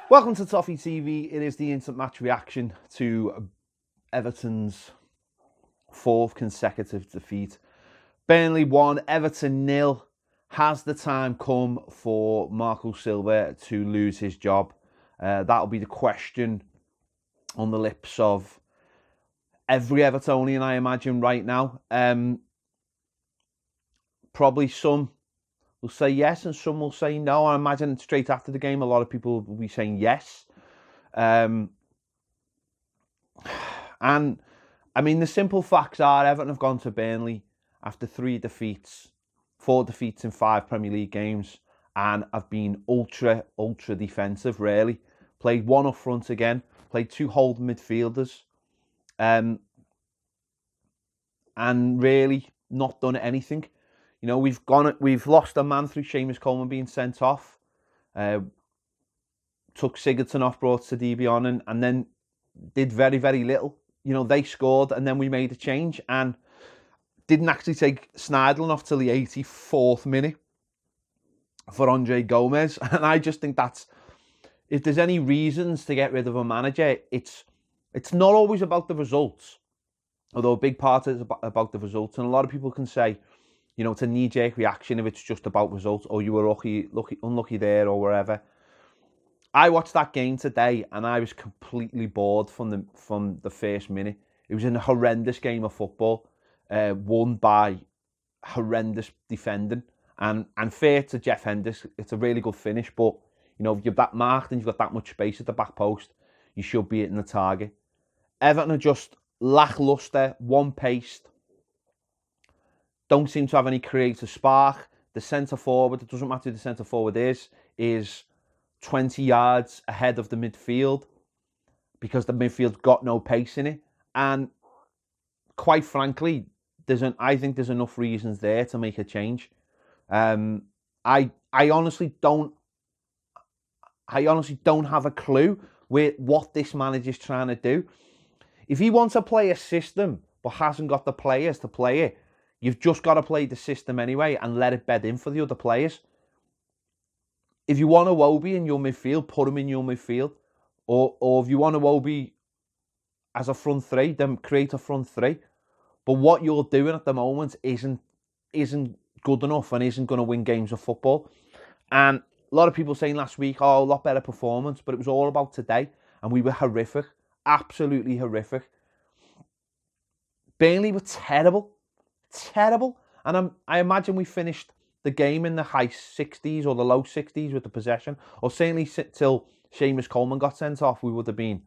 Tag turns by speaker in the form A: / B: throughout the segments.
A: Welcome to Toffee TV. It is the instant match reaction to Everton's fourth consecutive defeat. Burnley 1, Everton 0. Has the time come for Marco Silva to lose his job? That'll be the question on the lips of every Evertonian, I imagine, right now. Probably some will say yes and some will say no. I imagine straight after the game, a lot of people will be saying yes. And I mean, the simple facts are Everton have gone to Burnley after 4 defeats in 5 Premier League games, and have been ultra defensive, really. Played one up front again, played 2 holding midfielders, and really not done anything. You know, we've lost a man through Seamus Coleman being sent off. Took Sigurdsson off, brought Sidibe on, and then did very little. You know, they scored and then we made a change and didn't actually take Schneiderlin off till the 84th minute for Andre Gomez. And I just think that's, if there's any reasons to get rid of a manager, it's not always about the results, although a big part is about the results. And a lot of people can say, you know, it's a knee-jerk reaction if it's just about results, or you were unlucky there or wherever. I watched that game today and I was completely bored from the first minute. It was a horrendous game of football, won by horrendous defending. And fair to Jeff Hendricks, it's a really good finish, but you know, if you're that marked and you've got that much space at the back post, you should be hitting the target. Everton are just lacklustre, one-paced, don't seem to have any creative spark. The centre forward, it doesn't matter who the centre forward is 20 yards ahead of the midfield because the midfield's got no pace in it. And quite frankly, I think there's enough reasons there to make a change. I honestly don't have a clue what this manager's trying to do. If he wants to play a system but hasn't got the players to play it, you've just got to play the system anyway and let it bed in for the other players. If you want Iwobi in your midfield, put him in your midfield. Or if you want Iwobi as a front three, then create a front three. But what you're doing at the moment isn't good enough and isn't going to win games of football. And a lot of people saying last week, oh, a lot better performance, but it was all about today. And we were horrific, absolutely horrific. Burnley were terrible. And I imagine we finished the game in the high 60s or the low 60s with the possession, or certainly till Seamus Coleman got sent off, we would have been.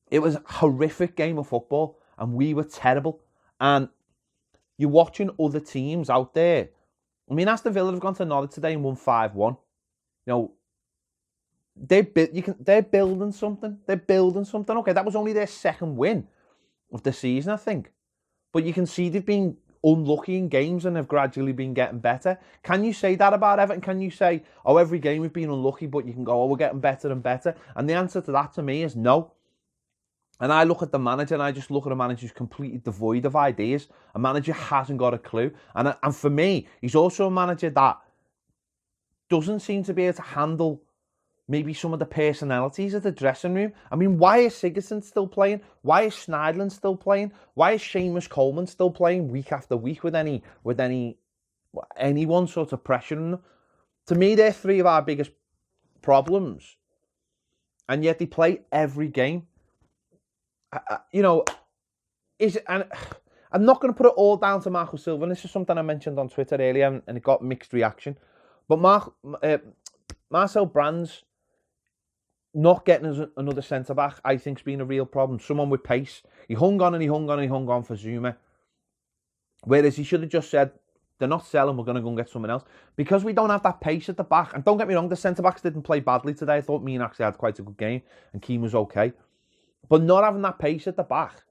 A: It was a horrific game of football and we were terrible. And you're watching other teams out there. I mean, Aston Villa have gone to Norwich today and won 5-1. You know, they're building something. Okay, that was only their second win of the season, I think. But you can see they've been unlucky in games and have gradually been getting better. Can you say that about Everton? Can you say, oh, every game we've been unlucky, but you can go, oh, we're getting better and better? And the answer to that to me is no. And I look at the manager and I just look at a manager who's completely devoid of ideas. A manager hasn't got a clue. And for me, he's also a manager that doesn't seem to be able to handle maybe some of the personalities of the dressing room. I mean, why is Sigurdsson still playing? Why is Schneiderlin still playing? Why is Seamus Coleman still playing week after week with anyone sort of pressure on them? To me, they're 3 of our biggest problems. And yet they play every game. You know, and I'm not going to put it all down to Marco Silva. And this is something I mentioned on Twitter earlier and it got mixed reaction. But Marcel Brands not getting us another centre-back, I think, has been a real problem. Someone with pace. He hung on for Zuma. Whereas he should have just said, they're not selling, we're going to go and get someone else. Because we don't have that pace at the back. And don't get me wrong, the centre-backs didn't play badly today. I thought Mean actually had quite a good game. And Keane was okay. But not having that pace at the back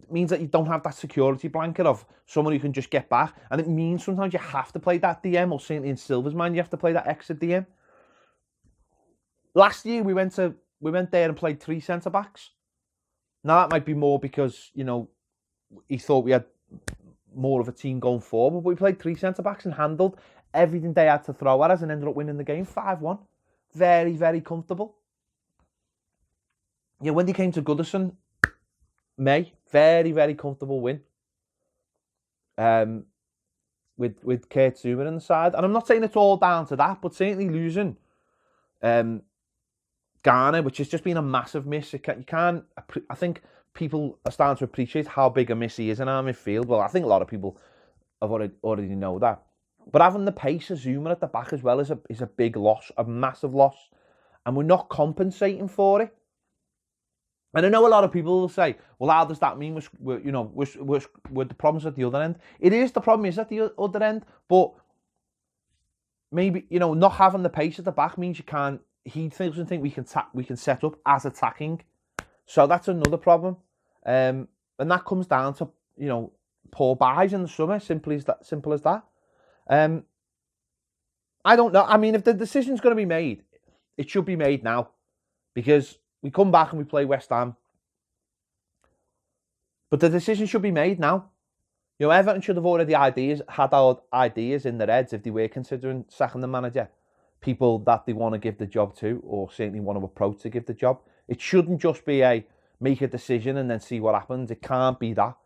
A: means that you don't have that security blanket of someone who can just get back. And it means sometimes you have to play that DM, or certainly in Silva's mind, you have to play that extra DM. Last year, we went there and played 3 centre-backs. Now, that might be more because, you know, he thought we had more of a team going forward, but we played 3 centre-backs and handled everything they had to throw at us and ended up winning the game 5-1. very, very comfortable. Yeah, when they came to Goodison, May, very, very comfortable win. With Kurt Zouma on the side. And I'm not saying it's all down to that, but certainly losing Ghana, which has just been a massive miss. I think people are starting to appreciate how big a miss he is in our midfield. Well, I think a lot of people have already know that. But having the pace of Zouma at the back as well is a big loss, a massive loss. And we're not compensating for it. And I know a lot of people will say, well, how does that mean we're the problems at the other end? It is, the problem is at the other end, but maybe, not having the pace at the back means he doesn't think we can set up as attacking. So that's another problem. And that comes down to, poor buys in the summer, simple as that. I don't know. I mean, if the decision's going to be made, it should be made now, because we come back and we play West Ham. But the decision should be made now. Everton should have already had our ideas in their heads if they were considering sacking the manager. People that they want to give the job to, or certainly want to approach to give the job. It shouldn't just be make a decision and then see what happens. It can't be that.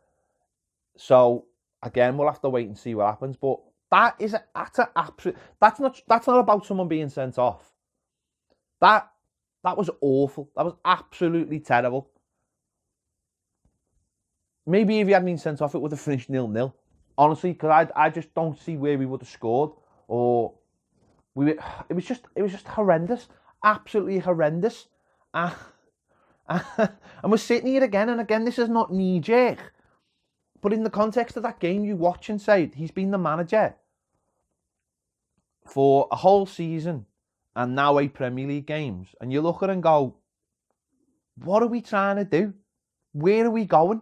A: So again, we'll have to wait and see what happens. But that's not about someone being sent off. That was awful. That was absolutely terrible. Maybe if he hadn't been sent off, it would have finished 0-0. Honestly, because I just don't see where we would have scored. It was just horrendous. Absolutely horrendous. And we're sitting here again, and again, this is not knee-jerk. But in the context of that game, you watch and say, he's been the manager for a whole season and now 8 Premier League games. And you look at it and go, what are we trying to do? Where are we going?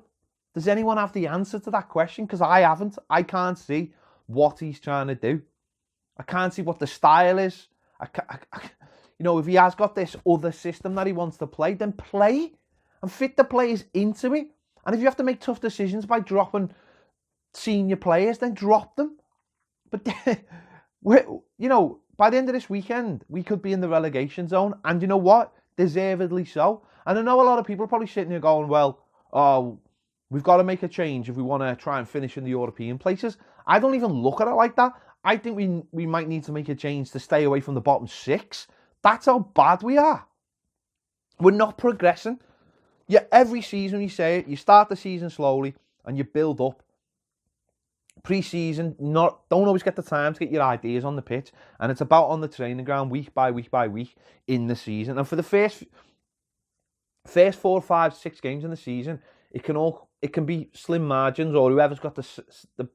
A: Does anyone have the answer to that question? Because I haven't. I can't see what he's trying to do. I can't see what the style is. If he has got this other system that he wants to play, then play and fit the players into it. And if you have to make tough decisions by dropping senior players, then drop them. But, by the end of this weekend, we could be in the relegation zone. And you know what? Deservedly so. And I know a lot of people are probably sitting here going, well, we've got to make a change if we want to try and finish in the European places. I don't even look at it like that. I think we might need to make a change to stay away from the bottom 6. That's how bad we are. We're not progressing. Yeah, every season you say it, you start the season slowly and you build up. Pre-season, don't always get the time to get your ideas on the pitch, and it's about on the training ground week by week by week in the season. And for the first 4, 5, 6 games in the season, it can be slim margins, or whoever's got the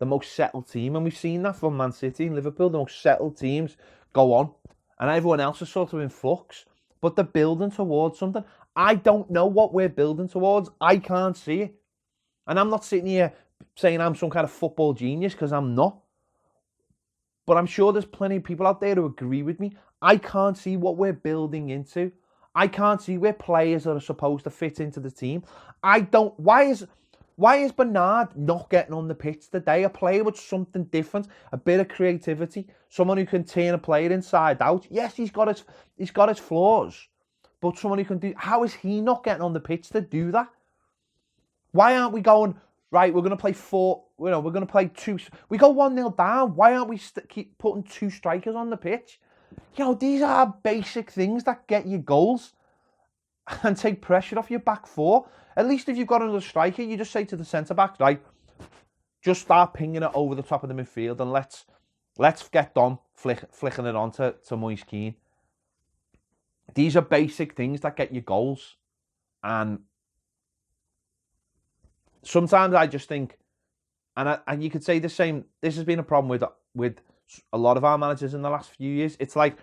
A: most settled team. And we've seen that from Man City and Liverpool. The most settled teams go on, and everyone else is sort of in flux. But they're building towards something. I don't know what we're building towards. I can't see it. And I'm not sitting here saying I'm some kind of football genius, because I'm not. But I'm sure there's plenty of people out there who agree with me. I can't see what we're building into. I can't see where players are supposed to fit into the team. Why is Bernard not getting on the pitch today? A player with something different, a bit of creativity, someone who can turn a player inside out. Yes, he's got his flaws, but someone who can do. How is he not getting on the pitch to do that? Why aren't we going, right, we're going to play 4, we're going to play 2. We go 1-0 down. Why aren't we keep putting 2 strikers on the pitch? These are basic things that get you goals and take pressure off your back 4. At least if you've got another striker, you just say to the centre-back, right, just start pinging it over the top of the midfield, and let's get Dom flicking it on to Moise Kean. These are basic things that get you goals. And sometimes I just think, and you could say the same, this has been a problem with a lot of our managers in the last few years. It's like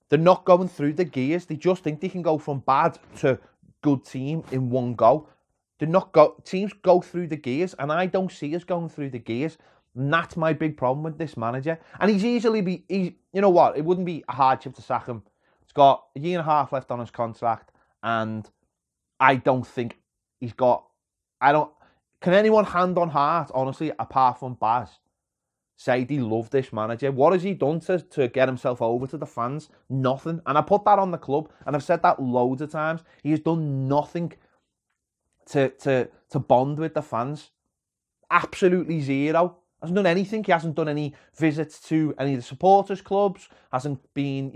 A: they're not going through the gears. They just think they can go from bad to good team in one go. Teams go through the gears, and I don't see us going through the gears. And that's my big problem with this manager. And you know what? It wouldn't be a hardship to sack him. He's got a year and a half left on his contract, and I don't think he's got. Can anyone hand on heart, honestly, apart from Baz, say they love this manager. What has he done to get himself over to the fans? Nothing. And I put that on the club, and I've said that loads of times. He has done nothing to bond with the fans. Absolutely zero. Hasn't done anything. He hasn't done any visits to any of the supporters clubs. Hasn't been,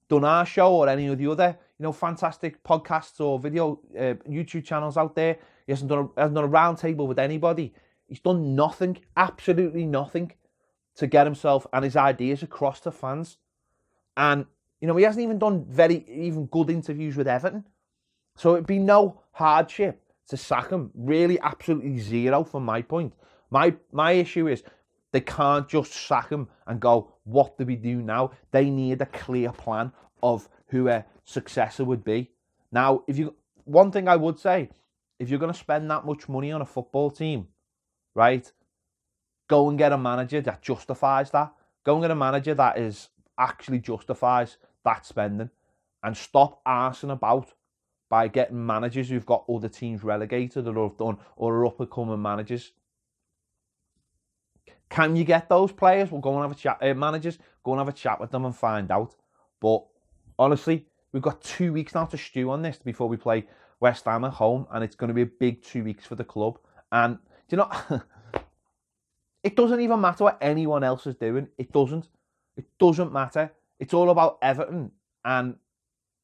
A: done our show or any of the other, fantastic podcasts or video YouTube channels out there. He hasn't done a round table with anybody. He's done nothing, absolutely nothing, to get himself and his ideas across to fans. And, he hasn't even done even good interviews with Everton. So it'd be no hardship to sack him. Really, absolutely zero from my point. My issue is they can't just sack him and go, what do we do now? They need a clear plan of who a successor would be. Now, one thing I would say, if you're going to spend that much money on a football team, right, go and get a manager that justifies that. Go and get a manager that actually justifies that spending, and stop arsing about by getting managers who've got other teams relegated or have done or are up and coming managers. Can you get those players? We'll go and have a chat. Managers, go and have a chat with them and find out. But honestly, we've got 2 weeks now to stew on this before we play West Ham at home, and it's going to be a big 2 weeks for the club. And it doesn't even matter what anyone else is doing. It doesn't matter. It's all about Everton. And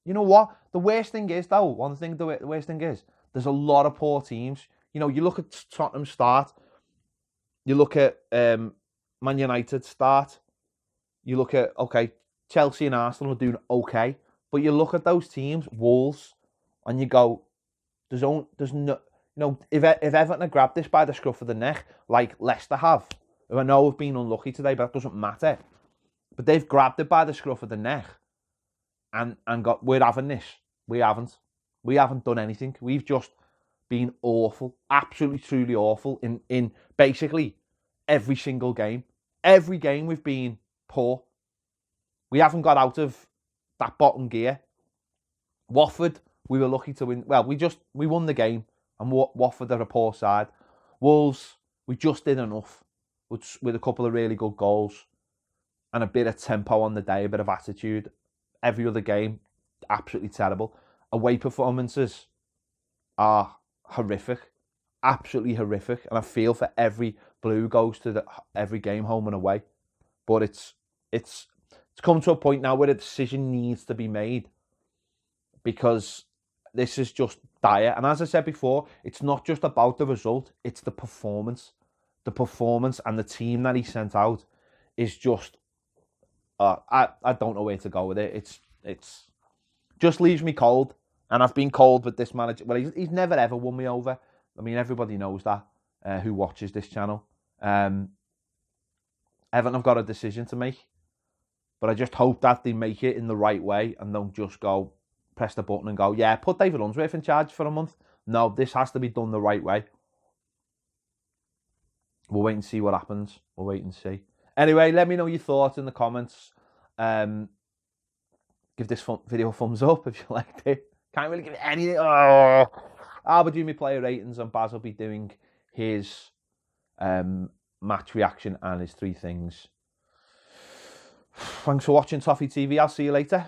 A: you know what? The worst thing is, though, the worst thing is, there's a lot of poor teams. You look at Tottenham start. You look at Man United start. You look at, Chelsea and Arsenal are doing okay. But you look at those teams, Wolves, and you go, there's no, if Everton had grabbed this by the scruff of the neck, like Leicester have, who I know have been unlucky today, but that doesn't matter. But they've grabbed it by the scruff of the neck and got, we're having this. We haven't. We haven't done anything. We've just been awful, absolutely, truly awful in basically every single game. Every game we've been poor. We haven't got out of that bottom gear. Watford, we were lucky to win. Well, we won the game, and Watford are a poor side. Wolves, we just did enough with a couple of really good goals and a bit of tempo on the day, a bit of attitude. Every other game, absolutely terrible. Away performances are horrific, absolutely horrific, and I feel for every blue goes to every game, home and away. But it's come to a point now where a decision needs to be made, because this is just dire. And as I said before, it's not just about the result, it's the performance. The performance and the team that he sent out is just, I don't know where to go with it. It's just leaves me cold. And I've been cold with this manager. Well, he's never ever won me over. I mean, everybody knows that who watches this channel. Everton have got a decision to make. But I just hope that they make it in the right way and don't just go, press the button and go, yeah, put David Unsworth in charge for a month. No, this has to be done the right way. We'll wait and see what happens. We'll wait and see. Anyway, let me know your thoughts in the comments. Give this video a thumbs up if you liked it. Can't really give it anything. Oh. I'll be doing my player ratings, and Baz will be doing his match reaction and his 3 things. Thanks for watching Toffee TV. I'll see you later.